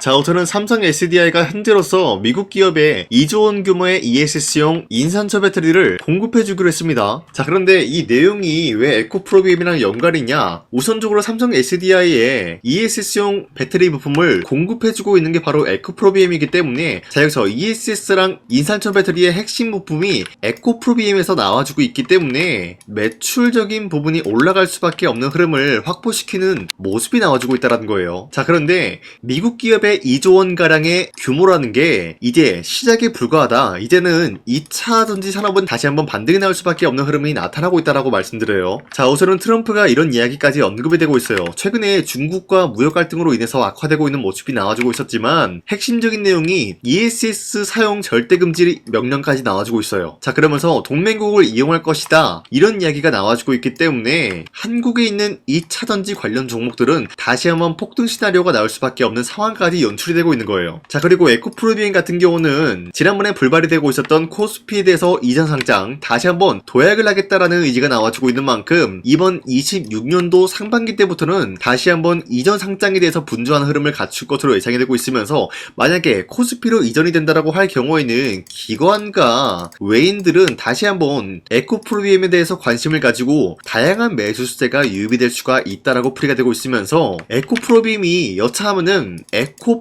자, 우선은 삼성 SDI가 현재로서 미국 기업에 2조 원 규모의 ESS용 인산철 배터리를 공급해주기로 했습니다. 자, 그런데 이 내용이 왜 에코프로비엠이랑 연관이냐? 우선적으로 삼성 SDI에 ESS용 배터리 부품을 공급해주고 있는 게 바로 에코프로비엠이기 때문에, 자, 여기서 ESS랑 인산철 배터리의 핵심 부품이 에코프로비엠에서 나와주고 있기 때문에 매출적인 부분이 올라갈 수밖에 없는 흐름을 확보시키는 모습이 나와주고 있다는 거예요. 자, 그런데 미국 기업의 2조 원가량의 규모라는 게 이제 시작에 불과하다. 이제는 2차 전지 산업은 다시 한번 반등이 나올 수밖에 없는 흐름이 나타나고 있다라고 말씀드려요. 자, 우선은 트럼프가 이런 이야기까지 언급이 되고 있어요. 최근에 중국과 무역 갈등으로 인해서 악화되고 있는 모습이 나와주고 있었지만 핵심적인 내용이 ESS 사용 절대 금지 명령까지 나와주고 있어요. 자, 그러면서 동맹국을 이용할 것이다. 이런 이야기가 나와주고 있기 때문에 한국에 있는 2차 전지 관련 종목들은 다시 한번 폭등 시나리오가 나올 수밖에 없는 상황까지 연출이 되고 있는 거예요. 자, 그리고 에코프로비엠 같은 경우는 지난번에 불발이 되고 있었던 코스피에 대해서 이전 상장 다시 한번 도약을 하겠다라는 의지가 나와주고 있는 만큼 이번 26년도 상반기 때부터는 다시 한번 이전 상장에 대해서 분주한 흐름을 갖출 것으로 예상이 되고 있으면서, 만약에 코스피로 이전이 된다라고 할 경우에는 기관과 외인들은 다시 한번 에코프로비엠에 대해서 관심을 가지고 다양한 매수세가 유입이 될 수가 있다라고 풀이가 되고 있으면서, 에코프로비엠이 여차하면은 에코프로를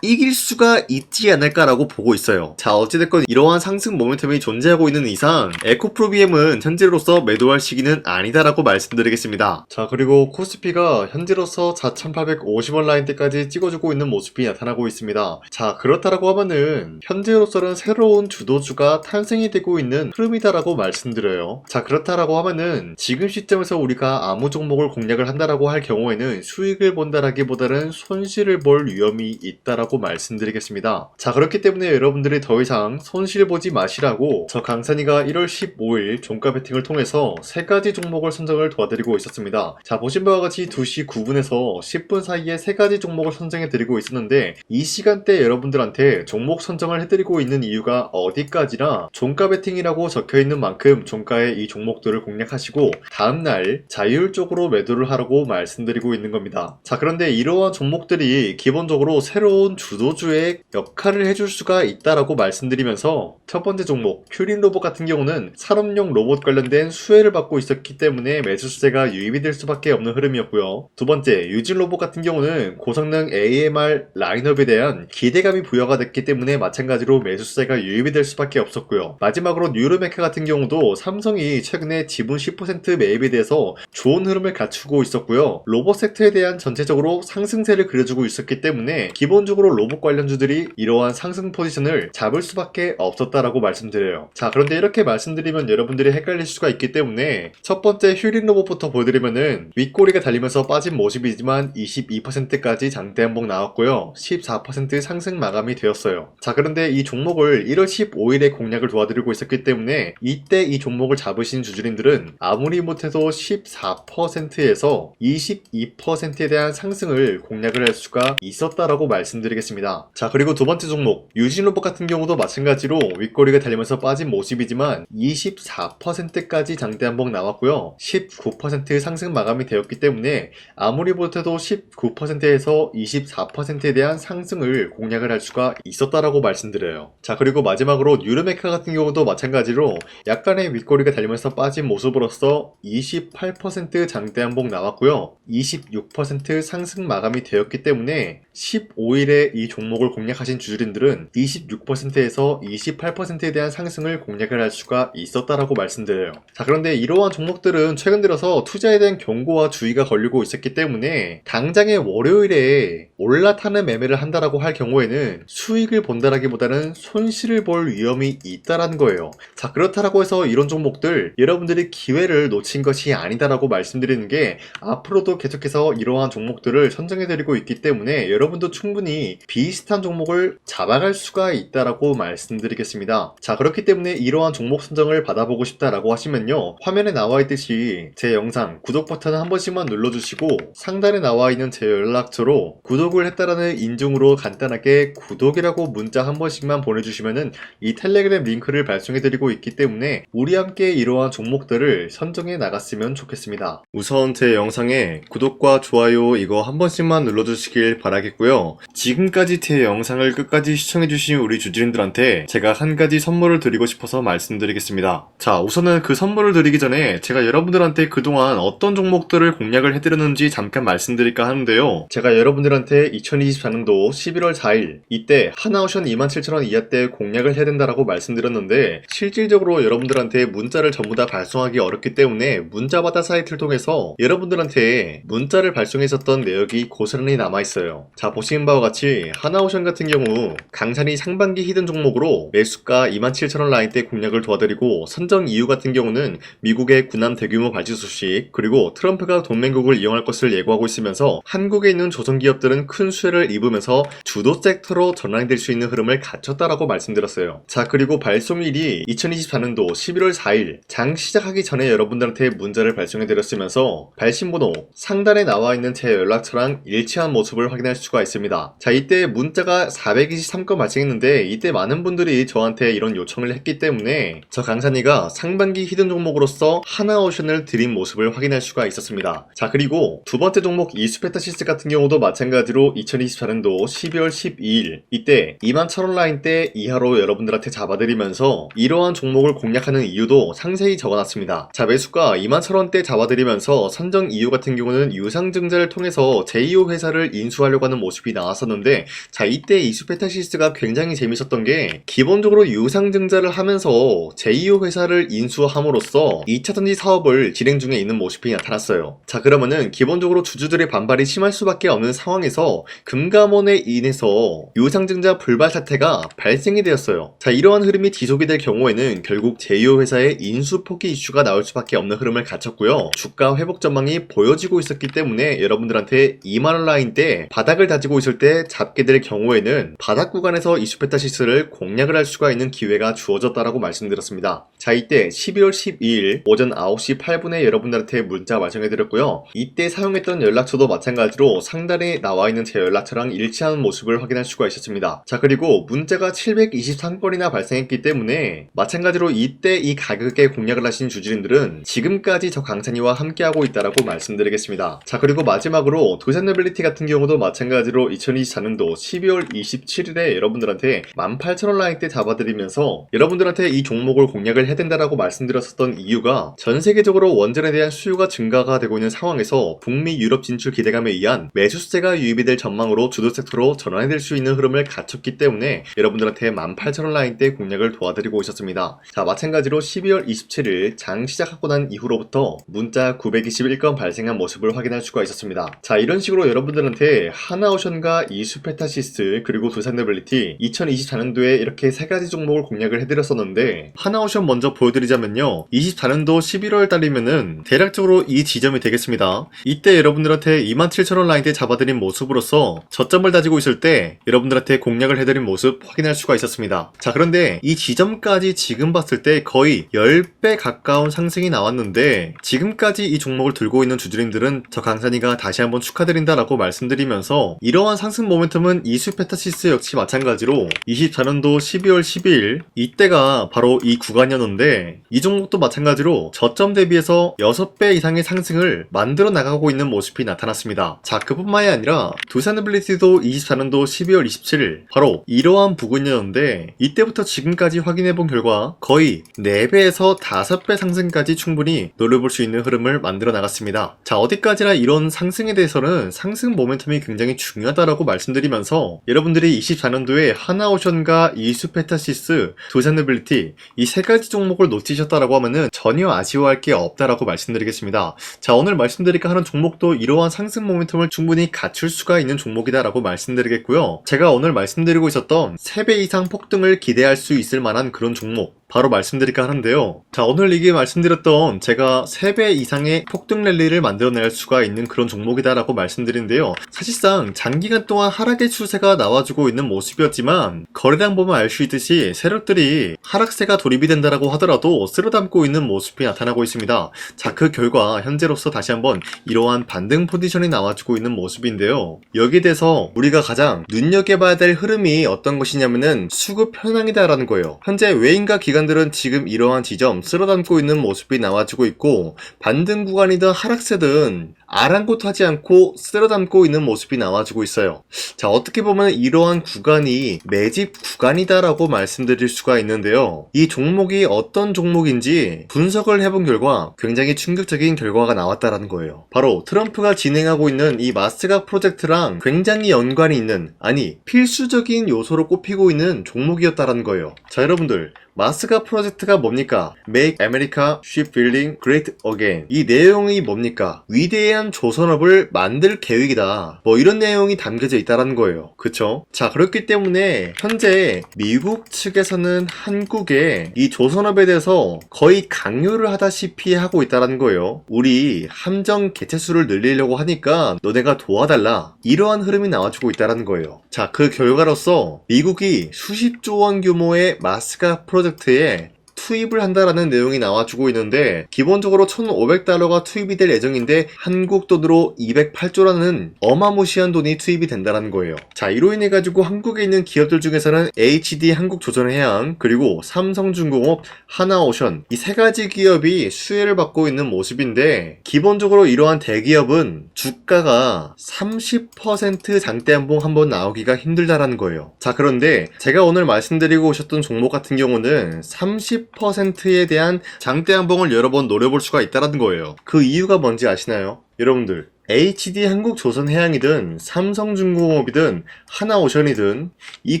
이길 수가 있지 않을까라고 보고 있어요. 자, 어찌됐건 이러한 상승 모멘텀이 존재하고 있는 이상 에코프로비엠은 현재로서 매도할 시기는 아니다라고 말씀드리겠습니다. 자, 그리고 코스피가 현재로서 4,850원 라인대까지 찍어주고 있는 모습이 나타나고 있습니다. 자, 그렇다라고 하면은 현재로서는 새로운 주도주가 탄생이 되고 있는 흐름이다라고 말씀드려요. 자, 그렇다라고 하면은 지금 시점에서 우리가 아무 종목을 공략을 한다라고 할 경우에는 수익을 본다라기보다는 손실을 볼 위험이 있다라고 말씀드리겠습니다. 자, 그렇기 때문에 여러분들이 더 이상 손실 보지 마시라고 저 강산이가 1월 15일 종가 베팅을 통해서 3가지 종목을 선정을 도와드리고 있었습니다. 자, 보신 바와 같이 2시 9분에서 10분 사이에 3가지 종목을 선정해 드리고 있었는데, 이 시간대 여러분들한테 종목 선정을 해드리고 있는 이유가 어디까지나 종가 베팅이라고 적혀있는 만큼 종가에 이 종목들을 공략하시고 다음날 자율적으로 매도를 하라고 말씀드리고 있는 겁니다. 자, 그런데 이러한 종목들이 기본적으로 새로운 주도주의 역할을 해줄 수가 있다라고 말씀드리면서, 첫 번째 종목 큐린 로봇 같은 경우는 산업용 로봇 관련된 수혜를 받고 있었기 때문에 매수세가 유입이 될 수밖에 없는 흐름이었고요. 두 번째 유진 로봇 같은 경우는 고성능 AMR 라인업에 대한 기대감이 부여가 됐기 때문에 마찬가지로 매수세가 유입이 될 수밖에 없었고요. 마지막으로 뉴로메카 같은 경우도 삼성이 최근에 지분 10% 매입에 대해서 좋은 흐름을 갖추고 있었고요. 로봇 섹터에 대한 전체적으로 상승세를 그려주고 있었기 때문에 기본적으로 로봇 관련주들이 이러한 상승 포지션을 잡을 수밖에 없었다라고 말씀드려요. 자, 그런데 이렇게 말씀드리면 여러분들이 헷갈릴 수가 있기 때문에 첫 번째 휴린 로봇부터 보여드리면은 윗꼬리가 달리면서 빠진 모습이지만 22%까지 장대 한봉 나왔고요. 14% 상승 마감이 되었어요. 자, 그런데 이 종목을 1월 15일에 공략을 도와드리고 있었기 때문에 이때 이 종목을 잡으신 주주님들은 아무리 못해도 14%에서 22%에 대한 상승을 공략을 할 수가 있었다라고 말씀드리겠습니다. 자, 그리고 두 번째 종목 유진로봇 같은 경우도 마찬가지로 윗꼬리가 달리면서 빠진 모습이지만 24%까지 장대 한봉 나왔고요. 19% 상승 마감이 되었기 때문에 아무리 못해도 19%에서 24%에 대한 상승을 공략을 할 수가 있었다라고 말씀드려요. 자, 그리고 마지막으로 뉴르메카 같은 경우도 마찬가지로 약간의 윗꼬리가 달리면서 빠진 모습으로서 28% 장대 한봉 나왔고요. 26% 상승 마감이 되었기 때문에 15일에 이 종목을 공략하신 주주님들은 26%에서 28%에 대한 상승을 공략을 할 수가 있었다라고 말씀드려요. 자, 그런데 이러한 종목들은 최근 들어서 투자에 대한 경고와 주의가 걸리고 있었기 때문에 당장의 월요일에 올라타는 매매를 한다라고 할 경우에는 수익을 본다라기보다는 손실을 볼 위험이 있다라는 거예요. 자, 그렇다라고 해서 이런 종목들 여러분들이 기회를 놓친 것이 아니다라고 말씀드리는 게, 앞으로도 계속해서 이러한 종목들을 선정해드리고 있기 때문에 여러분도 충분히 비슷한 종목을 잡아갈 수가 있다라고 말씀드리겠습니다. 자, 그렇기 때문에 이러한 종목 선정을 받아보고 싶다라고 하시면요, 화면에 나와 있듯이 제 영상 구독 버튼을 한 번씩만 눌러주시고 상단에 나와 있는 제 연락처로 구독을 했다라는 인증으로 간단하게 구독이라고 문자 한 번씩만 보내주시면은 이 텔레그램 링크를 발송해드리고 있기 때문에 우리 함께 이러한 종목들을 선정해 나갔으면 좋겠습니다. 우선 제 영상에 구독과 좋아요 이거 한 번씩만 눌러주시길 바라겠고요. 하겠고요. 지금까지 제 영상을 끝까지 시청해주신 우리 주주님들한테 제가 한 가지 선물을 드리고 싶어서 말씀드리겠습니다. 자, 우선은 그 선물을 드리기 전에 제가 여러분들한테 그동안 어떤 종목들을 공략을 해드렸는지 잠깐 말씀드릴까 하는데요. 제가 여러분들한테 2024년도 11월 4일 이때 하나오션 27,000원 이하때 공략을 해야 된다라고 말씀드렸는데 실질적으로 여러분들한테 문자를 전부 다 발송하기 어렵기 때문에 문자받아 사이트를 통해서 여러분들한테 문자를 발송했었던 내역이 고스란히 남아있어요. 자, 보시는 바와 같이 하나오션 같은 경우 강산이 상반기 히든 종목으로 매수가 27,000원 라인대 공략을 도와드리고 선정 이유 같은 경우는 미국의 군함 대규모 발주 소식 그리고 트럼프가 동맹국을 이용할 것을 예고하고 있으면서 한국에 있는 조선기업들은 큰 수혜를 입으면서 주도 섹터로 전환될 수 있는 흐름을 갖췄다라고 말씀드렸어요. 자, 그리고 발송일이 2024년도 11월 4일 장 시작하기 전에 여러분들한테 문자를 발송해드렸으면서 발신번호 상단에 나와있는 제 연락처랑 일치한 모습을 확인할 수가 있습니다. 자, 이때 문자가 423건 발생했는데 이때 많은 분들이 저한테 이런 요청을 했기 때문에 저 강산이가 상반기 히든 종목으로서 하나오션을 드린 모습을 확인할 수가 있었습니다. 자, 그리고 두 번째 종목 이수페타시스 같은 경우도 마찬가지로 2024년도 12월 12일 이때 21,000원 라인대 이하로 여러분들한테 잡아드리면서 이러한 종목을 공략하는 이유도 상세히 적어놨습니다. 자, 매수가 21,000원대 잡아드리면서 선정 이유 같은 경우는 유상증자를 통해서 제2호 회사를 인수하려고 하는 모습이 나왔었는데 자, 이때 이수페타시스가 굉장히 재밌었던 게 기본적으로 유상증자를 하면서 제2호 회사를 인수함으로써 2차전지 사업을 진행 중에 있는 모습이 나타났어요. 자, 그러면은 기본적으로 주주들의 반발이 심할 수밖에 없는 상황에서 금감원에 인해서 유상증자 불발 사태가 발생이 되었어요. 자, 이러한 흐름이 지속이 될 경우에는 결국 제2호 회사의 인수 포기 이슈가 나올 수밖에 없는 흐름을 갖췄고요. 주가 회복 전망이 보여지고 있었기 때문에 여러분들한테 2만원 라인대 바닥을 다지고 있을 때 잡게 될 경우에는 바닥 구간에서 이수페타시스를 공략을 할 수가 있는 기회가 주어졌다라고 말씀드렸습니다. 자, 이때 12월 12일 오전 9시 8분에 여러분들한테 문자 발송해드렸고요. 이때 사용했던 연락처도 마찬가지로 상단에 나와있는 제 연락처랑 일치하는 모습을 확인할 수가 있었습니다. 자, 그리고 문자가 723건이나 발생했기 때문에 마찬가지로 이때 이 가격에 공략을 하신 주주님들은 지금까지 저 강찬이와 함께하고 있다라고 말씀드리겠습니다. 자, 그리고 마지막으로 두산노빌리티 같은 경우도 마찬가지로 2024년도 12월 27일에 여러분들한테 18,000원 라인대 잡아드리면서 여러분들한테 이 종목을 공략을 해야 된다라고 말씀드렸었던 이유가 전 세계적으로 원전에 대한 수요가 증가가 되고 있는 상황에서 북미 유럽 진출 기대감에 의한 매수세가 유입이 될 전망으로 주도 섹터로 전환될 수 있는 흐름을 갖췄기 때문에 여러분들한테 18,000원 라인대 공략을 도와드리고 있었습니다. 자, 마찬가지로 12월 27일 장 시작하고 난 이후로부터 문자 921건 발생한 모습을 확인할 수가 있었습니다. 자, 이런 식으로 여러분들한테 하나오션과 이수페타시스 그리고 두산노빌리티 2024년도에 이렇게 세 가지 종목을 공략을 해드렸었는데 하나오션 먼저 보여드리자면요. 24년도 11월 달이면은 대략적으로 이 지점이 되겠습니다. 이때 여러분들한테 27,000원 라인대 잡아드린 모습으로서 저점을 다지고 있을 때 여러분들한테 공략을 해드린 모습 확인할 수가 있었습니다. 자, 그런데 이 지점까지 지금 봤을 때 거의 10배 가까운 상승이 나왔는데 지금까지 이 종목을 들고 있는 주주님들은 저 강산이가 다시 한번 축하드린다라고 말씀드리면서 이러한 상승 모멘텀은 이수페타시스 역시 마찬가지로 24년도 12월 12일 이때가 바로 이 구간이었는데 이 종목도 마찬가지로 저점 대비해서 6배 이상의 상승을 만들어 나가고 있는 모습이 나타났습니다. 자, 그뿐만이 아니라 두산노빌리티도 24년도 12월 27일 바로 이러한 부근이었는데 이때부터 지금까지 확인해본 결과 거의 4배에서 5배 상승까지 충분히 노려볼 수 있는 흐름을 만들어 나갔습니다. 자, 어디까지나 이런 상승에 대해서는 상승 모멘텀이 굉장히 중요하다라고 말씀드리면서 여러분들이 24년도에 하나오션과 이수페타시스, 두산노빌리티 이 세 가지 종목을 놓치셨다라고 하면은 전혀 아쉬워할 게 없다라고 말씀드리겠습니다. 자, 오늘 말씀드릴까 하는 종목도 이러한 상승 모멘텀을 충분히 갖출 수가 있는 종목이다라고 말씀드리겠고요. 제가 오늘 말씀드리고 있었던 3배 이상 폭등을 기대할 수 있을 만한 그런 종목 바로 말씀드릴까 하는데요. 자, 오늘 이게 말씀드렸던 제가 3배 이상의 폭등 랠리를 만들어낼 수가 있는 그런 종목이다라고 말씀드린데요. 사실상 장기간 동안 하락의 추세가 나와주고 있는 모습이었지만 거래량 보면 알 수 있듯이 세력들이 하락세가 돌입이 된다라고 하더라도 쓸어담고 있는 모습이 나타나고 있습니다. 자, 그 결과 현재로서 다시 한번 이러한 반등 포지션이 나와주고 있는 모습인데요. 여기에 대해서 우리가 가장 눈여겨봐야 될 흐름이 어떤 것이냐면은 수급 현황이다라는 거예요. 현재 외인과 기관 기관들은 지금 이러한 지점 쓸어담고 있는 모습이 나와주고 있고, 반등 구간이든 하락세든 아랑곳하지 않고 쓸어담고 있는 모습이 나와주고 있어요. 자, 어떻게 보면 이러한 구간이 매집 구간이다라고 말씀드릴 수가 있는데요. 이 종목이 어떤 종목인지 분석을 해본 결과 굉장히 충격적인 결과가 나왔다라는 거예요. 바로 트럼프가 진행하고 있는 이 마스가 프로젝트랑 굉장히 연관이 있는, 아니 필수적인 요소로 꼽히고 있는 종목이었다라는 거예요. 자, 여러분들, 마스가 프로젝트가 뭡니까? Make America Shipbuilding Great Again. 이 내용이 뭡니까? 위대한 조선업을 만들 계획이다. 뭐 이런 내용이 담겨져 있다는 거예요. 그쵸? 자, 그렇기 때문에 현재 미국 측에서는 한국에 이 조선업에 대해서 거의 강요를 하다시피 하고 있다는 거예요. 우리 함정 개체수를 늘리려고 하니까 너네가 도와달라. 이러한 흐름이 나와주고 있다는 거예요. 자, 그 결과로서 미국이 수십조 원 규모의 마스가 프로젝트에 투입을 한다라는 내용이 나와주고 있는데, 기본적으로 1,500달러가 투입이 될 예정인데 한국 돈으로 208조라는 어마무시한 돈이 투입이 된다는 거예요. 자, 이로 인해 가지고 한국에 있는 기업들 중에서는 HD 한국조선해양, 그리고 삼성중공업, 하나오션, 이 세 가지 기업이 수혜를 받고 있는 모습인데, 기본적으로 이러한 대기업은 주가가 30% 장대한봉 한번 나오기가 힘들다라는 거예요. 자, 그런데 제가 오늘 말씀드리고 오셨던 종목 같은 경우는 30%에 대한 장대한봉을 여러 번 노려볼 수가 있다는 거예요. 그 이유가 뭔지 아시나요? 여러분들, HD 한국조선해양이든 삼성중공업이든 하나오션이든 이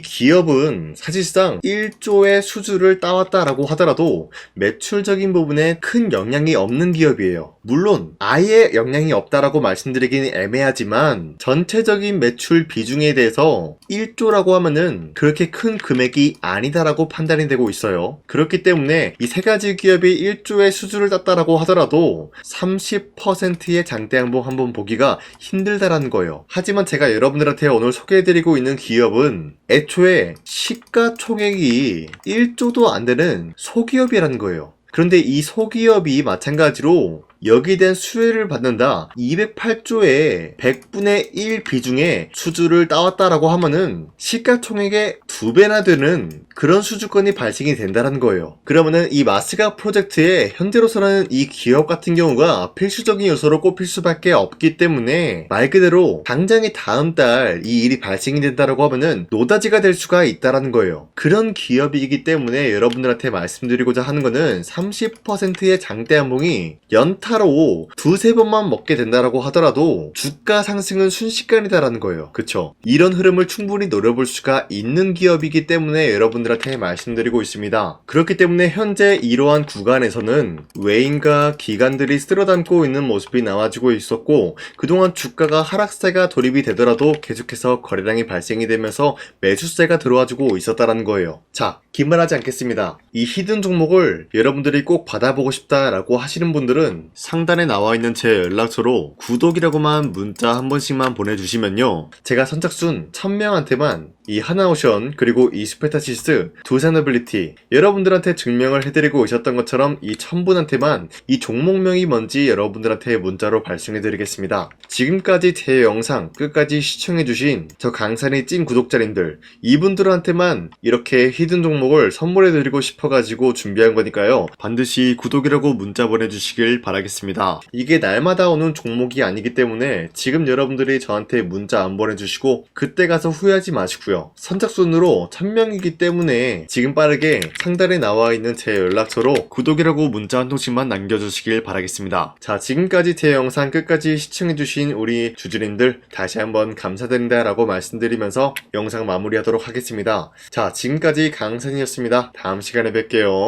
기업은 사실상 1조의 수주를 따왔다라고 하더라도 매출적인 부분에 큰 영향이 없는 기업이에요. 물론 아예 영향이 없다라고 말씀드리긴 애매하지만 전체적인 매출 비중에 대해서 1조라고 하면은 그렇게 큰 금액이 아니다라고 판단이 되고 있어요. 그렇기 때문에 이 세 가지 기업이 1조의 수주를 땄다라고 하더라도 30%의 장대양봉 한번 보기가 힘들다라는 거예요. 하지만 제가 여러분들한테 오늘 소개해드리고 있는 기업은 애초에 시가총액이 1조도 안 되는 소기업이라는 거예요. 그런데 이 소기업이 마찬가지로 여기에 대한 수혜를 받는다, 208조의 100분의 1 비중의 수주를 따왔다라고 하면은 시가총액의 2배나 되는 그런 수주권이 발생이 된다는 거예요. 그러면은 이 마스가 프로젝트에 현재로서는 이 기업 같은 경우가 필수적인 요소로 꼽힐 수밖에 없기 때문에 말 그대로 당장에 다음 달 이 일이 발생이 된다라고 하면은 노다지가 될 수가 있다라는 거예요. 그런 기업이기 때문에 여러분들한테 말씀드리고자 하는 거는 30%의 장대한봉이 연타로 두세 번만 먹게 된다라고 하더라도 주가 상승은 순식간이다라는 거예요. 그쵸? 이런 흐름을 충분히 노려볼 수가 있는 기업이기 때문에 여러분들한테 말씀드리고 있습니다. 그렇기 때문에 현재 이러한 구간에서는 외인과 기관들이 쓸어담고 있는 모습이 나와지고 있었고, 그동안 주가가 하락세가 돌입이 되더라도 계속해서 거래량이 발생이 되면서 매수세가 들어와주고 있었다라는 거예요. 자, 긴말하지 않겠습니다. 이 히든 종목을 여러분들이 꼭 받아보고 싶다라고 하시는 분들은 상단에 나와 있는 제 연락처로 구독이라고만 문자 한 번씩만 보내주시면요, 제가 선착순 1000명한테만 이 하나오션 그리고 이 스페타시스 두산어빌리티 여러분들한테 증명을 해드리고 오셨던 것처럼 이 1000분한테만 이 종목명이 뭔지 여러분들한테 문자로 발송해드리겠습니다. 지금까지 제 영상 끝까지 시청해주신 저 강산의 찐 구독자님들, 이분들한테만 이렇게 히든 종목을 선물해드리고 싶어가지고 준비한 거니까요, 반드시 구독이라고 문자 보내주시길 바라겠습니다. 이게 날마다 오는 종목이 아니기 때문에 지금 여러분들이 저한테 문자 안 보내주시고 그때 가서 후회하지 마시고요, 선착순으로 1000명이기 때문에 지금 빠르게 상단에 나와 있는 제 연락처로 구독이라고 문자 한 통씩만 남겨주시길 바라겠습니다. 자, 지금까지 제 영상 끝까지 시청해주신 우리 주주님들 다시 한번 감사드린다 라고 말씀드리면서 영상 마무리하도록 하겠습니다. 자, 지금까지 강산이었습니다. 다음 시간에 뵐게요.